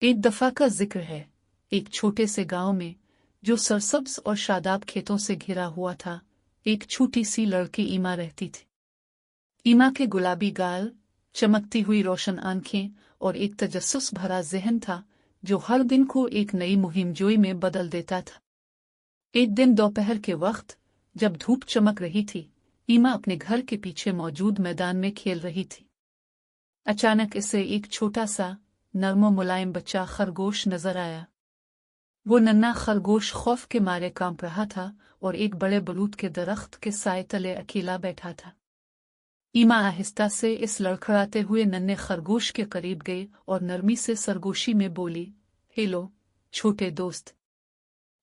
एक दफा का जिक्र है, एक छोटे से गांव में, जो सरसब्ज और शादाब खेतों से घिरा हुआ था, एक छोटी सी लड़की ईमा रहती थी। ईमा के गुलाबी गाल, चमकती हुई रोशन आंखें और एक तजस्सुस भरा जहन था जो हर दिन को एक नई मुहिमजोई में बदल देता था। एक दिन दोपहर के वक्त, जब धूप चमक रही थी, ईमा अपने घर के पीछे मौजूद मैदान में खेल रही थी। अचानक इसे एक छोटा सा, नर्म मुलायम बच्चा खरगोश नजर आया। वो नन्हा खरगोश खौफ के मारे कांप रहा था और एक बड़े बलूत के दरख्त के साए तले अकेला बैठा था। ईमा आहिस्ता से इस लड़खड़ाते हुए नन्हे खरगोश के करीब गई और नरमी से सरगोशी में बोली, हेलो छोटे दोस्त,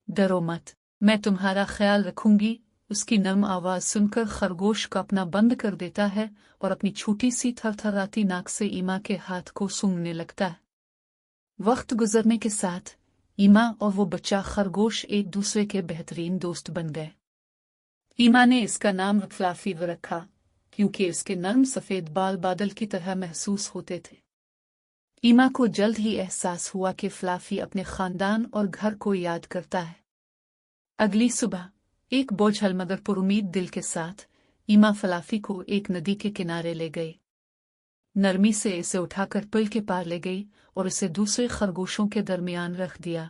डरो मत, मैं तुम्हारा ख्याल रखूंगी। उसकी नर्म आवाज सुनकर खरगोश कांपना बंद कर देता है और अपनी छोटी सी थरथराती नाक से ईमा के हाथ को सूंघने लगता है। वक्त गुजरने के साथ ईमा और वो बच्चा खरगोश एक दूसरे के बेहतरीन दोस्त बन गए। ईमा ने इसका नाम फ्लाफी रखा क्योंकि इसके नर्म सफेद बाल बादल की तरह महसूस होते थे। ईमा को जल्द ही एहसास हुआ कि फ्लाफी अपने खानदान और घर को याद करता है। अगली सुबह एक बोझल मगर पुरुमीद दिल के साथ ईमा फ्लाफी को एक नदी के किनारे ले गई। नरमी से इसे उठाकर पुल के पार ले गई और इसे दूसरे खरगोशों के दरमियान रख दिया।